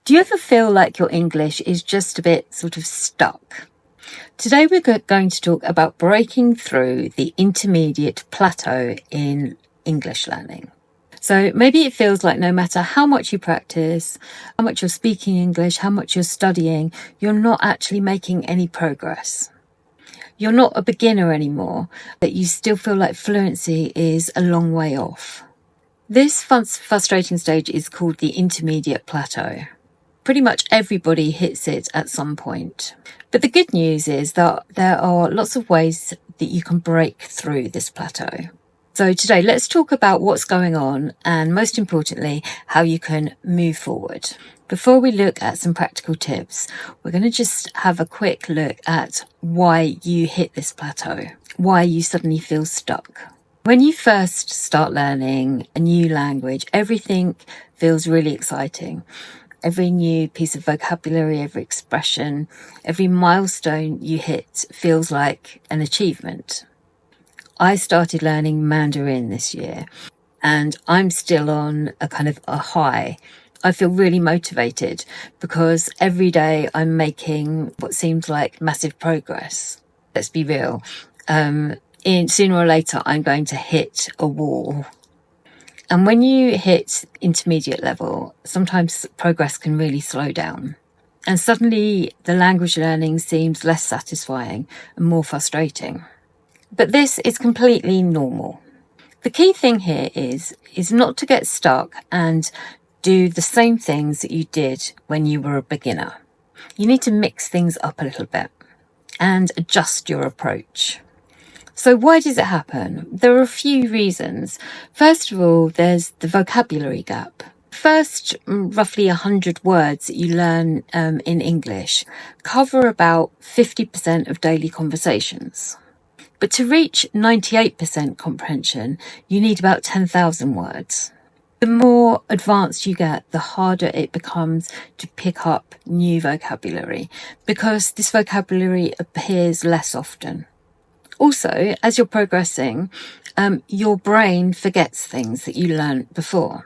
Do you ever feel like your English is just a bit sort of stuck? Today we're going to talk about breaking through the intermediate plateau in English learning. So maybe it feels like no matter how much you practice, how much you're speaking English, how much you're studying, you're not actually making any progress. You're not a beginner anymore, but you still feel like fluency is a long way off. This frustrating stage is called the intermediate plateau. Pretty much everybody hits it at some point. But the good news is that there are lots of ways that you can break through this plateau. So today, let's talk about what's going on and, most importantly, how you can move forward. Before we look at some practical tips, we're going to just have a quick look at why you hit this plateau, why you suddenly feel stuck. When you first start learning a new language, everything feels really exciting. Every new piece of vocabulary, every expression, every milestone you hit feels like an achievement. I started learning Mandarin this year and I'm still on a kind of a high. I feel really motivated because every day I'm making what seems like massive progress. Let's be real. Sooner or later, I'm going to hit a wall. And when you hit intermediate level, sometimes progress can really slow down. And suddenly the language learning seems less satisfying and more frustrating. But this is completely normal. The key thing here is not to get stuck and do the same things that you did when you were a beginner. You need to mix things up a little bit and adjust your approach. So why does it happen? There are a few reasons. First of all, there's the vocabulary gap. First, roughly 100 words that you learn in English cover about 50% of daily conversations. But to reach 98% comprehension, you need about 10,000 words. The more advanced you get, the harder it becomes to pick up new vocabulary because this vocabulary appears less often. Also, as you're progressing, your brain forgets things that you learned before.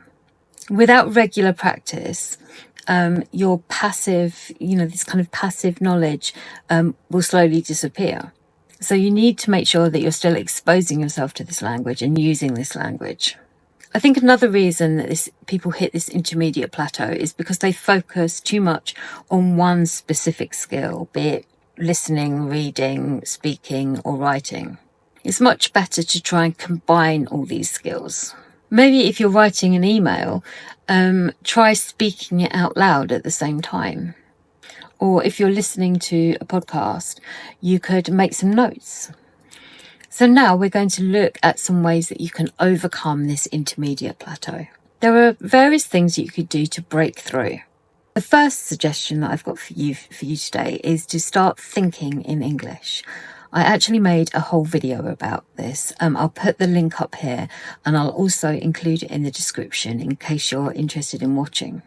Without regular practice, your passive, this kind of passive knowledge will slowly disappear. So you need to make sure that you're still exposing yourself to this language and using this language. I think another reason that people hit this intermediate plateau is because they focus too much on one specific skill, be it listening, reading, speaking, or writing. It's much better to try and combine all these skills. Maybe if you're writing an email, try speaking it out loud at the same time. Or if you're listening to a podcast, you could make some notes. So now we're going to look at some ways that you can overcome this intermediate plateau. There are various things that you could do to break through. The first suggestion that I've got for you today is to start thinking in English. I actually made a whole video about this. I'll put the link up here and I'll also include it in the description in case you're interested in watching.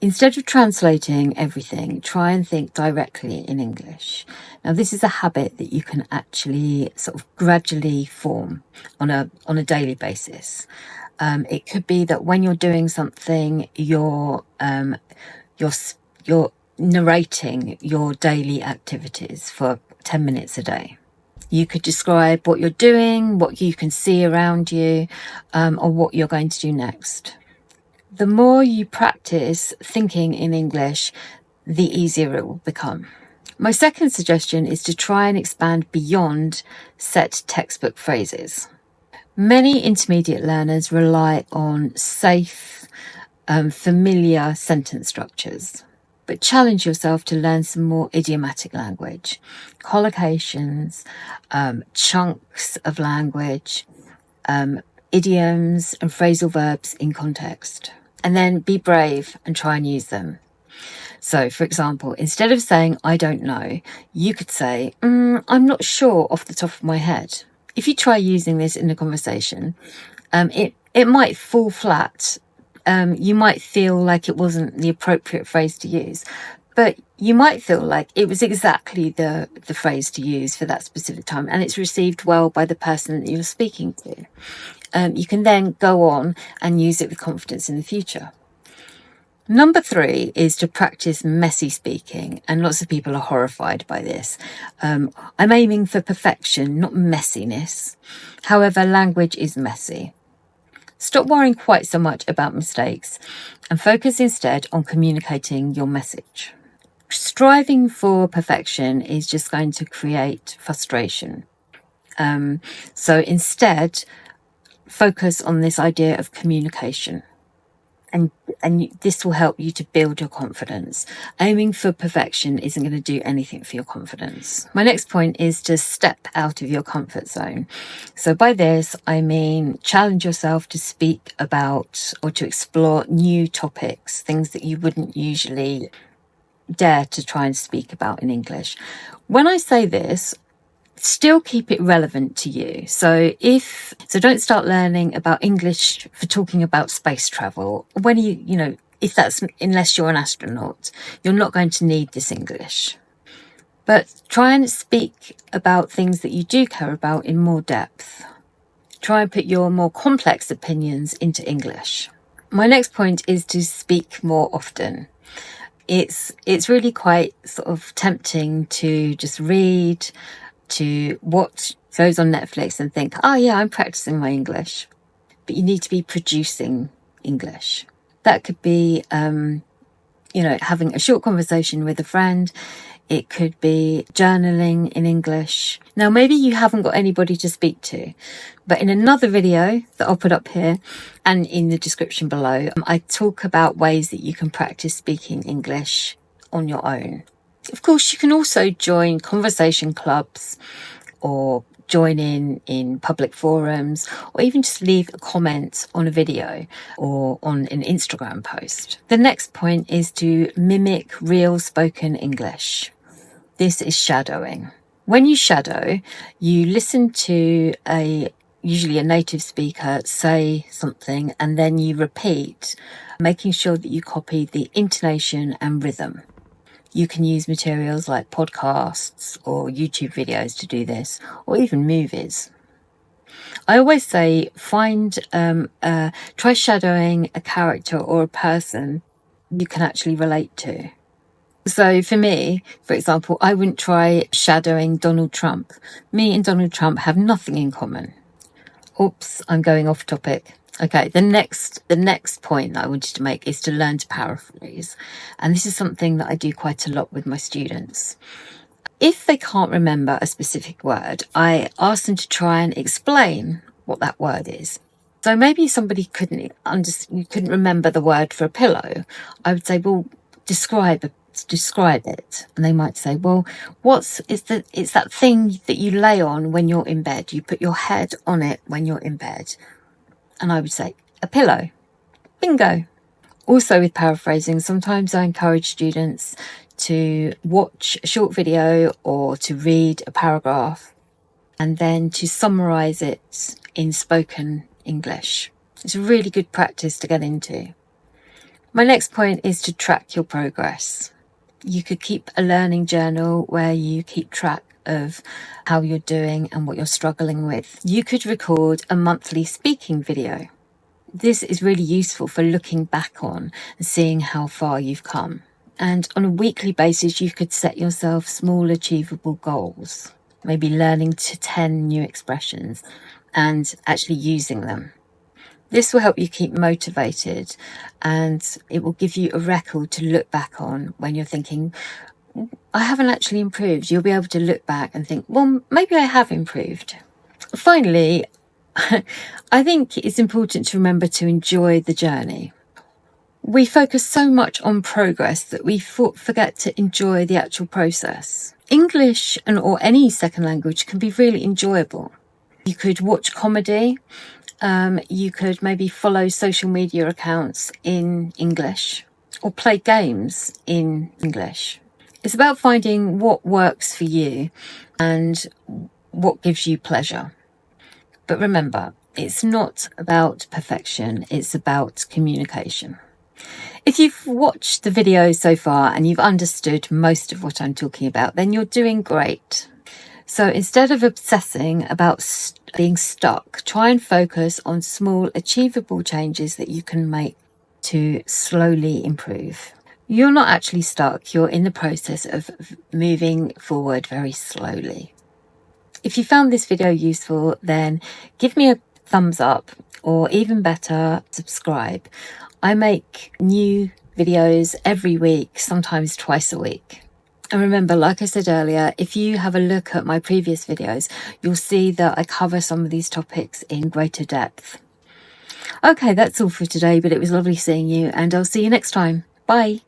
Instead of translating everything, try and think directly in English. Now, this is a habit that you can actually sort of gradually form on a daily basis. It could be that when you're doing something, you're narrating your daily activities for 10 minutes a day. You could describe what you're doing, what you can see around you, or what you're going to do next. The more you practice thinking in English, the easier it will become. My second suggestion is to try and expand beyond set textbook phrases. Many intermediate learners rely on safe, familiar sentence structures, but challenge yourself to learn some more idiomatic language, collocations, chunks of language, idioms and phrasal verbs in context. And then be brave and try and use them. So, for example, instead of saying, I don't know, you could say, I'm not sure off the top of my head. If you try using this in a conversation, it might fall flat. You might feel like it wasn't the appropriate phrase to use, but you might feel like it was exactly the phrase to use for that specific time, and it's received well by the person that you're speaking to. You can then go on and use it with confidence in the future. Number 3 is to practice messy speaking, and lots of people are horrified by this. I'm aiming for perfection, not messiness. However, language is messy. Stop worrying quite so much about mistakes and focus instead on communicating your message. Striving for perfection is just going to create frustration. So instead, focus on this idea of communication. And this will help you to build your confidence. Aiming for perfection isn't going to do anything for your confidence. My next point is to step out of your comfort zone. So by this, I mean challenge yourself to speak about or to explore new topics, things that you wouldn't usually dare to try and speak about in English. When I say this, still keep it relevant to you. So don't start learning about English for talking about space travel. When unless you're an astronaut, you're not going to need this English. But try and speak about things that you do care about in more depth. Try and put your more complex opinions into English. My next point is to speak more often. It's really quite sort of tempting to just read, to watch shows on Netflix and think, oh yeah, I'm practicing my English. But you need to be producing English. That could be, having a short conversation with a friend. It could be journaling in English. Now, maybe you haven't got anybody to speak to, but in another video that I'll put up here and in the description below, I talk about ways that you can practice speaking English on your own. Of course, you can also join conversation clubs or join in public forums, or even just leave a comment on a video or on an Instagram post. The next point is to mimic real spoken English. This is shadowing. When you shadow, you listen to usually a native speaker say something, and then you repeat, making sure that you copy the intonation and rhythm. You can use materials like podcasts or YouTube videos to do this, or even movies. I always say try shadowing a character or a person you can actually relate to. So for me, for example, I wouldn't try shadowing Donald Trump. Me and Donald Trump have nothing in common. Oops, I'm going off topic. Okay, the next point that I wanted to make is to learn to paraphrase. And this is something that I do quite a lot with my students. If they can't remember a specific word, I ask them to try and explain what that word is. So maybe somebody couldn't remember the word for a pillow. I would say, well, describe it. And they might say, well, it's that thing that you lay on when you're in bed. You put your head on it when you're in bed. And I would say, a pillow. Bingo. Also with paraphrasing, sometimes I encourage students to watch a short video or to read a paragraph and then to summarize it in spoken English. It's a really good practice to get into. My next point is to track your progress. You could keep a learning journal where you keep track of how you're doing and what you're struggling with. You could record a monthly speaking video. This is really useful for looking back on and seeing how far you've come. And on a weekly basis, you could set yourself small achievable goals, maybe learning to 10 new expressions and actually using them. This will help you keep motivated, and it will give you a record to look back on when you're thinking, I haven't actually improved. You'll be able to look back and think, well, maybe I have improved. Finally, I think it's important to remember to enjoy the journey. We focus so much on progress that we forget to enjoy the actual process. English or any second language can be really enjoyable. You could watch comedy. You could maybe follow social media accounts in English or play games in English. It's about finding what works for you and what gives you pleasure. But remember, it's not about perfection, it's about communication. If you've watched the video so far and you've understood most of what I'm talking about, then you're doing great. So instead of obsessing about being stuck, try and focus on small, achievable changes that you can make to slowly improve. You're not actually stuck, you're in the process of moving forward very slowly. If you found this video useful, then give me a thumbs up, or even better, subscribe. I make new videos every week, sometimes twice a week. And remember, like I said earlier, if you have a look at my previous videos, you'll see that I cover some of these topics in greater depth. Okay, that's all for today, but it was lovely seeing you, and I'll see you next time. Bye.